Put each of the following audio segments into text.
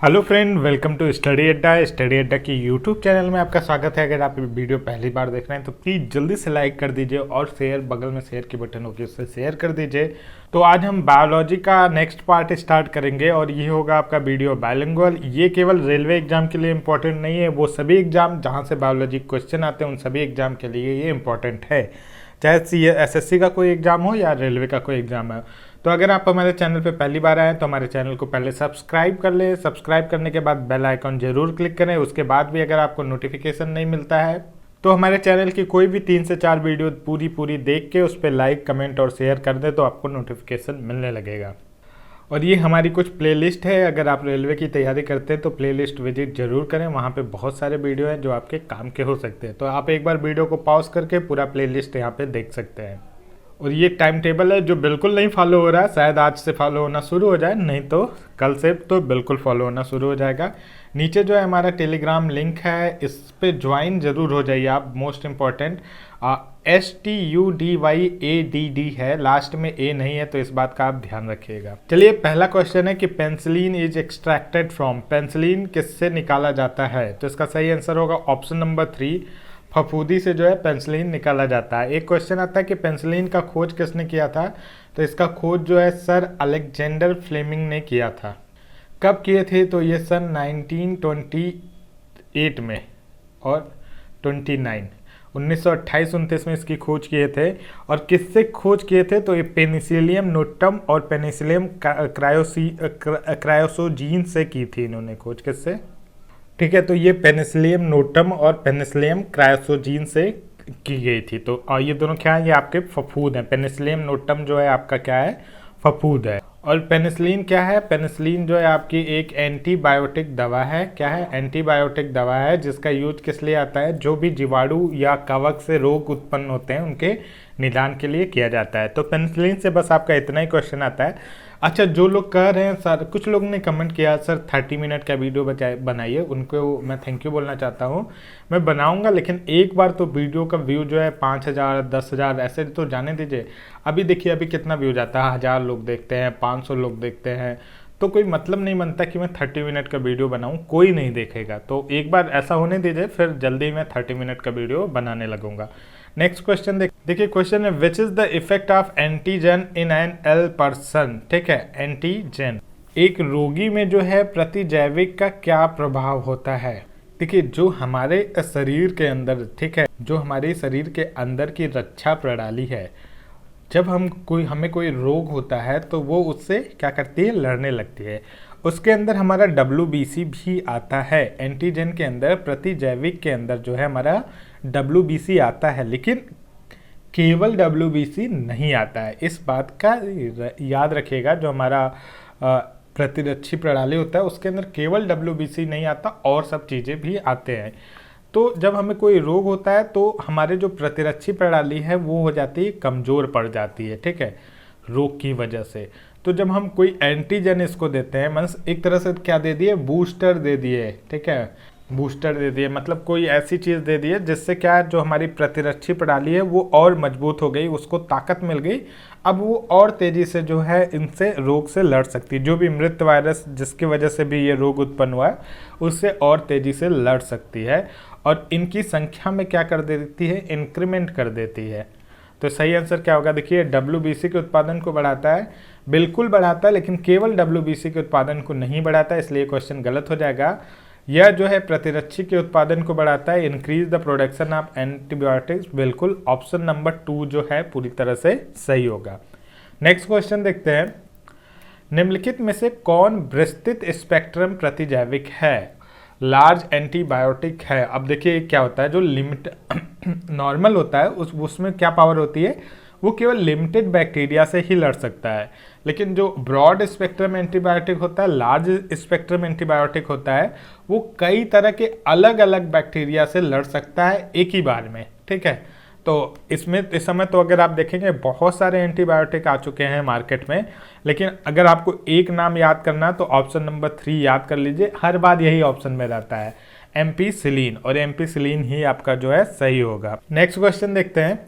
Hello friend, welcome to Study Adda की YouTube channel में आपका स्वागत है। अगर आप ये वीडियो पहली बार देख रहे हैं तो प्लीज़ जल्दी से लाइक कर दीजिए और शेयर, बगल में शेयर की बटन होगी उससे शेयर कर दीजिए। तो आज हम बायोलॉजी का नेक्स्ट पार्ट स्टार्ट करेंगे और ये होगा आपका वीडियो बायलिंगुअल। ये केवल रेलवे एग्जाम के लिए इम्पोर्टेंट नहीं है, वो सभी एग्जाम जहाँ से बायोलॉजी क्वेश्चन आते हैं उन सभी एग्जाम के लिए ये इम्पोर्टेंट है, चाहे एसएससी का कोई एग्जाम हो या रेलवे का कोई एग्जाम है। तो अगर आप हमारे चैनल पे पहली बार आए तो हमारे चैनल को पहले सब्सक्राइब कर लें। सब्सक्राइब करने के बाद बेल आइकॉन जरूर क्लिक करें। उसके बाद भी अगर आपको नोटिफिकेशन नहीं मिलता है तो हमारे चैनल की कोई भी 3 से 4 वीडियो पूरी देख के उस पर लाइक, कमेंट और शेयर कर दें तो आपको नोटिफिकेशन मिलने लगेगा। और ये हमारी कुछ प्लेलिस्ट है, अगर आप रेलवे की तैयारी करते हैं तो प्लेलिस्ट विजिट जरूर करें, वहाँ पे बहुत सारे वीडियो हैं जो आपके काम के हो सकते हैं। तो आप एक बार वीडियो को पॉज करके पूरा प्लेलिस्ट यहाँ पे देख सकते हैं। और ये टाइम टेबल है जो बिल्कुल नहीं फॉलो हो रहा है, शायद आज से फॉलो होना शुरू हो जाए, नहीं तो कल से तो बिल्कुल फॉलो होना शुरू हो जाएगा। नीचे जो है हमारा टेलीग्राम लिंक है, इस पे ज्वाइन जरूर हो जाइए आप। मोस्ट इम्पॉर्टेंट STUDYADD है, लास्ट में ए नहीं है, तो इस बात का आप ध्यान रखिएगा। चलिए, पहला क्वेश्चन है कि penicillin is extracted from, penicillin किससे निकाला जाता है? तो इसका सही आंसर होगा ऑप्शन नंबर 3, फफूंदी से जो है पेंसिलिन निकाला जाता है। एक क्वेश्चन आता है कि पेंसिलिन का खोज किसने किया था? तो इसका खोज जो है सर अलेक्जेंडर फ्लेमिंग ने किया था। कब किए थे? तो ये सन 1928 में और 1929 में इसकी खोज किए थे। और किससे खोज किए थे? तो ये पेनिसिलियम नोटम और पेनिसिलियम क्रायोसोजीन से की थी इन्होंने खोज। किससे? ठीक है, तो ये पेनिसिलियम नोटम और पेनिसिलियम क्रायोसोजीन से की गई थी। तो ये दोनों क्या है? ये आपके फफूद हैं। पेनिसिलियम नोटम जो है आपका क्या है? फफूद है। और पेनिसिलिन क्या है? पेनिसिलिन जो है आपकी एक एंटीबायोटिक दवा है। क्या है? एंटीबायोटिक दवा है, जिसका यूज किस लिए आता है? जो भी जीवाणु या कवक से रोग उत्पन्न होते हैं उनके निदान के लिए किया जाता है। तो पेनिसिलिन से बस आपका इतना ही क्वेश्चन आता है। अच्छा, जो लोग कह रहे हैं सर, कुछ लोग ने कमेंट किया सर 30 मिनट का वीडियो बनाइए, उनको मैं थैंक यू बोलना चाहता हूँ। मैं बनाऊंगा, लेकिन एक बार तो वीडियो का व्यू जो है 5000 10,000 ऐसे तो जाने दीजिए। अभी देखिए अभी कितना व्यू जाता है, 1000 लोग देखते हैं, 500 लोग देखते हैं, तो कोई मतलब नहीं बनता कि मैं 30 मिनट का वीडियो बनाऊं, कोई नहीं देखेगा। तो एक बार ऐसा होने दीजिए, फिर जल्दी मैं 30 मिनट का वीडियो बनाने लगूंगा। नेक्स्ट क्वेश्चन देखिए, क्वेश्चन है which is the effect of antigen in an L person. ठीक है, एंटीजन एक रोगी में जो है प्रतिजैविक का क्या प्रभाव होता है? देखिए, जो हमारे शरीर के अंदर, ठीक है, जो हमारे शरीर के अंदर की रक्षा प्रणाली है, जब हमें कोई रोग होता है तो वो उससे क्या करती है? लड़ने लगती है। उसके अंदर हमारा WBC भी आता है। एंटीजन के अंदर, प्रतिजैविक के अंदर जो है हमारा WBC आता है, लेकिन केवल WBC नहीं आता है। इस बात का याद रखिएगा। जो हमारा प्रतिरक्षी प्रणाली होता है उसके अंदर केवल WBC नहीं आता, और सब चीज़ें भी आते हैं। तो जब हमें कोई रोग होता है तो हमारे जो प्रतिरक्षी प्रणाली है वो हो जाती है, कमज़ोर पड़ जाती है, ठीक है, रोग की वजह से। तो जब हम कोई एंटीजन इसको देते हैं, मीन्स एक तरह से क्या दे दिए? बूस्टर दे दिए, ठीक है, बूस्टर दे दिए, मतलब कोई ऐसी चीज़ दे दी है जिससे क्या है, जो हमारी प्रतिरक्षी प्रणाली है वो और मजबूत हो गई, उसको ताकत मिल गई। अब वो और तेज़ी से जो है इनसे रोग से लड़ सकती है। जो भी मृत वायरस जिसकी वजह से भी ये रोग उत्पन्न हुआ है उससे और तेज़ी से लड़ सकती है, और इनकी संख्या में क्या कर देती है? इंक्रीमेंट कर देती है। तो सही आंसर क्या होगा? देखिए, WBC के उत्पादन को बढ़ाता है, बिल्कुल बढ़ाता है, लेकिन केवल WBC के उत्पादन को नहीं बढ़ाता, इसलिए क्वेश्चन गलत हो जाएगा। यह जो है प्रतिरक्षी के उत्पादन को बढ़ाता है, increase the production of antibiotics, बिल्कुल ऑप्शन नंबर 2 जो है पूरी तरह से सही होगा। नेक्स्ट क्वेश्चन देखते हैं, निम्नलिखित में से कौन विस्तृत स्पेक्ट्रम प्रतिजैविक है? लार्ज एंटीबायोटिक है। अब देखिए क्या होता है, जो लिमिट नॉर्मल होता है उसमें क्या पावर होती है? वो केवल लिमिटेड बैक्टीरिया से ही लड़ सकता है, लेकिन जो ब्रॉड स्पेक्ट्रम एंटीबायोटिक होता है, लार्ज स्पेक्ट्रम एंटीबायोटिक होता है, वो कई तरह के अलग अलग बैक्टीरिया से लड़ सकता है एक ही बार में, ठीक है। तो इसमें इस समय तो अगर आप देखेंगे बहुत सारे एंटीबायोटिक आ चुके हैं मार्केट में, लेकिन अगर आपको एक नाम याद करना तो ऑप्शन नंबर 3 याद कर लीजिए, हर बार यही ऑप्शन में रहता है, एम्पीसिलिन, और एम्पीसिलिन ही आपका जो है सही होगा। नेक्स्ट क्वेश्चन देखते हैं,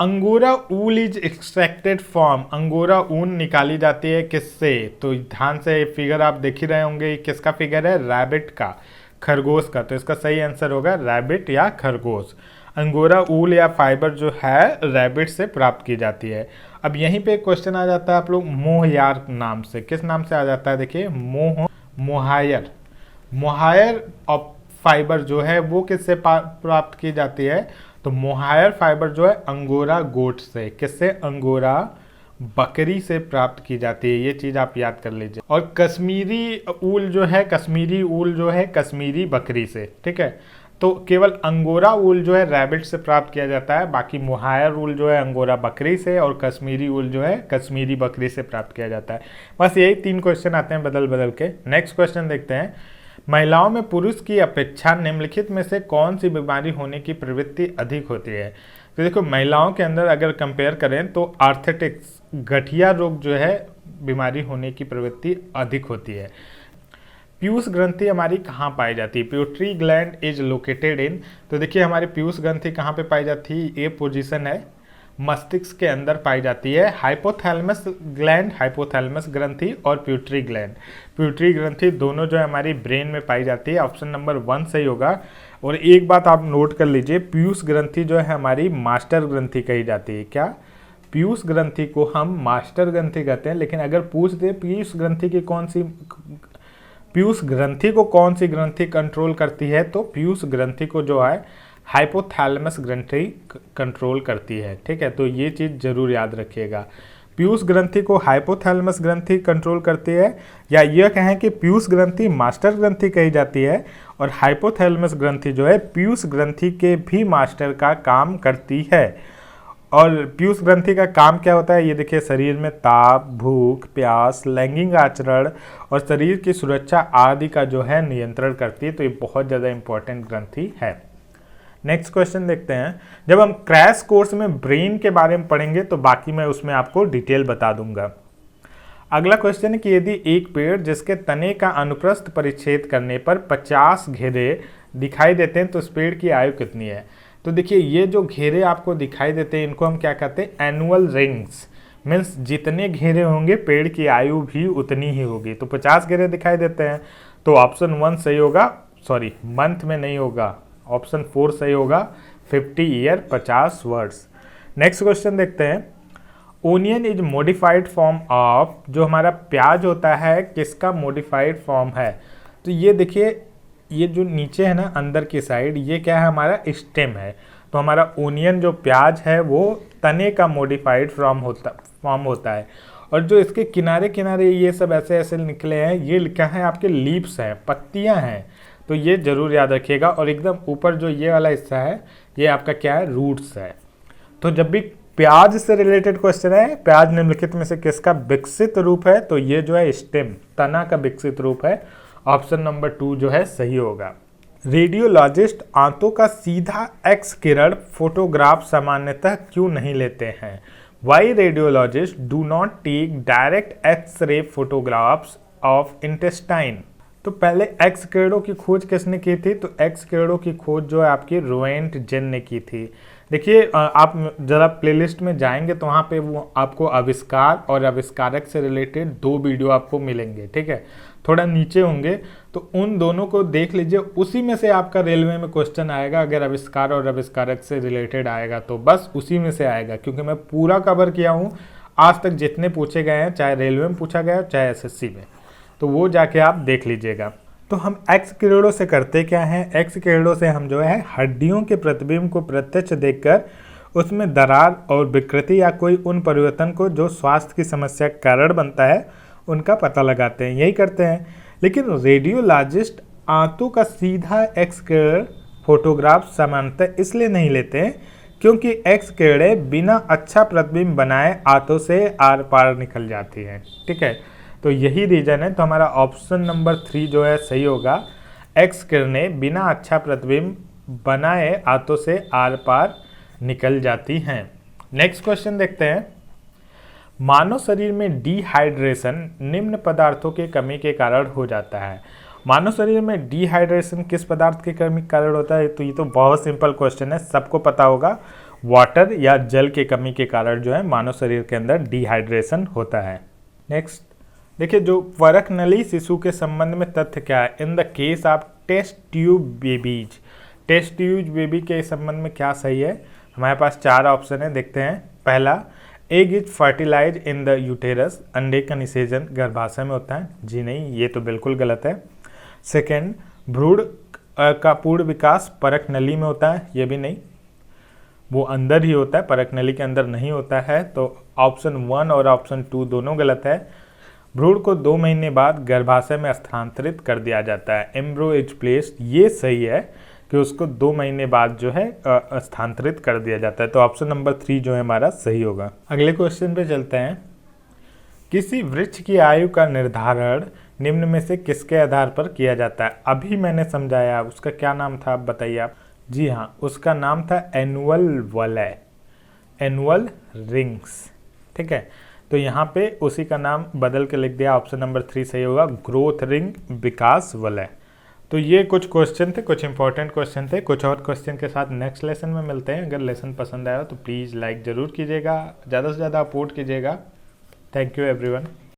angora wool is extracted from, angora ऊन निकाली जाती है किससे? तो ध्यान से फिगर आप देख ही रहे होंगे, ये किसका फिगर है? रैबिट का, खरगोश का। तो इसका सही आंसर होगा रैबिट या खरगोश। अंगोरा ऊल या फाइबर जो है रैबिट से प्राप्त की जाती है। अब यहीं पे एक क्वेश्चन आ जाता है आप लोग मोहयार नाम से, किस नाम से आ जाता है? देखिए मोहायर, मोहायर ऑफ फाइबर जो है वो किससे प्राप्त की जाती है? तो मोहायर फाइबर जो है अंगोरा गोट से, किससे? अंगोरा बकरी से प्राप्त की जाती है। ये चीज आप याद कर लीजिए। और कश्मीरी ऊल जो है, कश्मीरी ऊल जो है कश्मीरी बकरी से, ठीक है। तो केवल अंगोरा ऊल जो है रैबिट से प्राप्त किया जाता है, बाकी मोहायर ऊल जो है अंगोरा बकरी से, और कश्मीरी ऊल जो है कश्मीरी बकरी से प्राप्त किया जाता है। बस यही 3 क्वेश्चन आते हैं बदल बदल के। नेक्स्ट क्वेश्चन देखते हैं। महिलाओं में पुरुष की अपेक्षा निम्नलिखित में से कौन सी बीमारी होने की प्रवृत्ति अधिक होती है? तो देखो महिलाओं के अंदर अगर कंपेयर करें तो आर्थराइटिस, गठिया रोग जो है बीमारी होने की प्रवृत्ति अधिक होती है। पीयूष ग्रंथि हमारी कहाँ पाई जाती है? Pituitary gland is located in, तो देखिए हमारी पीयूष ग्रंथि कहाँ पे पाई जाती है? ए पोजीशन है, मस्तिष्क के अंदर पाई जाती है। हाइपोथैलेमस ग्लैंड, हाइपोथैलेमस ग्रंथि और पिट्यूटरी ग्लैंड, पिट्यूटरी ग्रंथि दोनों जो है हमारी ब्रेन में पाई जाती है। ऑप्शन नंबर 1 सही होगा। और एक बात आप नोट कर लीजिए, पीयूष ग्रंथि जो है हमारी मास्टर ग्रंथि कही जाती है। क्या? पीयूष ग्रंथि को हम मास्टर ग्रंथि कहते हैं। लेकिन अगर पूछ दे पीयूष ग्रंथि की कौन सी, पीयूष ग्रंथि को कौन सी ग्रंथि कंट्रोल करती है, तो पीयूष ग्रंथि को जो है हाइपोथैलेमस ग्रंथि कंट्रोल करती है, ठीक है। तो ये चीज़ जरूर याद रखिएगा, पीयूष ग्रंथि को हाइपोथैलेमस ग्रंथि कंट्रोल करती है, या यह कहें कि पीयूष ग्रंथि मास्टर ग्रंथि कही जाती है और हाइपोथैलेमस ग्रंथि जो है पीयूष ग्रंथि के भी मास्टर का काम करती है। और पीयूष ग्रंथि का काम क्या होता है? ये देखिए, शरीर में ताप, भूख, प्यास, लैंगिक आचरण और शरीर की सुरक्षा आदि का जो है नियंत्रण करती है। तो ये बहुत ज़्यादा इंपॉर्टेंट ग्रंथि है। नेक्स्ट क्वेश्चन देखते हैं। जब हम क्रैश कोर्स में ब्रेन के बारे में पढ़ेंगे तो बाकी मैं उसमें आपको डिटेल बता दूंगा। अगला क्वेश्चन है कि यदि एक पेड़ जिसके तने का अनुप्रस्थ परिच्छेद करने पर 50 घेरे दिखाई देते हैं तो उस पेड़ की आयु कितनी है? तो देखिए, ये जो घेरे आपको दिखाई देते हैं इनको हम क्या कहते हैं? Annual rings. मीन्स जितने घेरे होंगे पेड़ की आयु भी उतनी ही होगी। तो 50 घेरे दिखाई देते हैं, तो ऑप्शन 1 सही होगा। सॉरी, मंथ में नहीं होगा, ऑप्शन 4 सही होगा। 50 ईयर, 50 वर्ड्स। नेक्स्ट क्वेश्चन देखते हैं। Onion is modified form of, जो हमारा प्याज होता है किसका मॉडिफाइड फॉर्म है? तो ये देखिए, ये जो नीचे है ना अंदर की साइड, ये क्या है? हमारा स्टेम है। तो हमारा ओनियन जो प्याज है वो तने का मॉडिफाइड फॉर्म होता है। और जो इसके किनारे किनारे ये सब ऐसे ऐसे निकले हैं, ये क्या है? आपके लीव्स हैं, पत्तियां हैं। तो ये जरूर याद रखिएगा। और एकदम ऊपर जो ये वाला हिस्सा है ये आपका क्या है? रूट्स है। तो जब भी प्याज से रिलेटेड क्वेश्चन है, प्याज निम्नलिखित में से किसका विकसित रूप है? तो ये जो है स्टेम, तना का विकसित रूप है। ऑप्शन नंबर 2 जो है सही होगा। रेडियोलॉजिस्ट आंतों का सीधा एक्स किरण फोटोग्राफ सामान्यतः क्यों नहीं लेते हैं? Why radiologist do not take direct X ray photographs of intestine? तो पहले एक्स किरणों की खोज किसने की थी? तो एक्स किरणों की खोज जो है आपकी रोएंटजेन ने की थी। देखिए, आप जरा प्लेलिस्ट में जाएंगे तो वहाँ पे वो आपको आविष्कार और आविष्कारक से रिलेटेड 2 वीडियो आपको मिलेंगे, ठीक है। थोड़ा नीचे होंगे तो उन दोनों को देख लीजिए, उसी में से आपका रेलवे में क्वेश्चन आएगा। अगर आविष्कार और आविष्कारक से रिलेटेड आएगा तो बस उसी में से आएगा, क्योंकि मैं पूरा कवर किया हूँ आज तक जितने पूछे गए हैं, चाहे रेलवे में पूछा गया चाहे एसएससी में, तो वो जाके आप देख लीजिएगा। तो हम एक्स किरणों से करते क्या हैं? एक्स किरणों से हम जो है हड्डियों के प्रतिबिंब को प्रत्यक्ष देखकर उसमें दरार और विकृति या कोई उन परिवर्तन को जो स्वास्थ्य की समस्या का कारण बनता है उनका पता लगाते हैं, यही करते हैं। लेकिन रेडियोलॉजिस्ट आंतों का सीधा एक्स किरण फोटोग्राफ सामान्यतः इसलिए नहीं लेते हैं क्योंकि एक्स किरणें बिना अच्छा प्रतिबिंब बनाए आंतों से आर पार निकल जाती हैं, ठीक है। तो यही रीजन है। तो हमारा ऑप्शन नंबर 3 जो है सही होगा। एक्स किरणें बिना अच्छा प्रतिबिंब बनाए आंतों से आर पार निकल जाती हैं। नेक्स्ट क्वेश्चन देखते हैं। मानव शरीर में डिहाइड्रेशन निम्न पदार्थों की कमी के कारण हो जाता है। मानव शरीर में डिहाइड्रेशन किस पदार्थ की कमी के कारण होता है? तो ये तो बहुत सिंपल क्वेश्चन है, सबको पता होगा। वाटर या जल की कमी के कारण जो है मानव शरीर के अंदर डिहाइड्रेशन होता है। नेक्स्ट देखिए, जो परख नली शिशु के संबंध में तथ्य क्या है। In the case of test tube babies, test tube baby के संबंध में क्या सही है। हमारे पास 4 ऑप्शन है, देखते हैं। पहला, egg is fertilize in the uterus, अंडे का निषेचन गर्भाशय में होता है। जी नहीं, ये तो बिल्कुल गलत है। सेकेंड, भ्रूण का पूर्ण विकास परख नली में होता है। ये भी नहीं, वो अंदर ही होता है, परख नली के अंदर नहीं होता है। तो ऑप्शन 1 और ऑप्शन 2 दोनों गलत है। भ्रूण को 2 महीने बाद गर्भाशय में स्थानांतरित कर दिया जाता है, एम्ब्रो इज प्लेस्ड, ये सही है कि उसको 2 महीने बाद जो है स्थानांतरित कर दिया जाता है। तो ऑप्शन नंबर 3 जो है हमारा सही होगा। अगले क्वेश्चन पे चलते हैं। किसी वृक्ष की आयु का निर्धारण निम्न में से किसके आधार पर किया जाता है। अभी मैंने समझाया, उसका क्या नाम था आप बताइए आप। जी हाँ, उसका नाम था एनुअल वलय, एनुअल रिंग्स। ठीक है, तो यहाँ पे उसी का नाम बदल के लिख दिया। ऑप्शन नंबर 3 सही होगा, ग्रोथ रिंग विकास वलय। तो ये कुछ क्वेश्चन थे, कुछ इंपॉर्टेंट क्वेश्चन थे। कुछ और क्वेश्चन के साथ नेक्स्ट लेसन में मिलते हैं। अगर लेसन पसंद आया तो प्लीज़ लाइक ज़रूर कीजिएगा, ज़्यादा से ज़्यादा सपोर्ट कीजिएगा। Thank you everyone.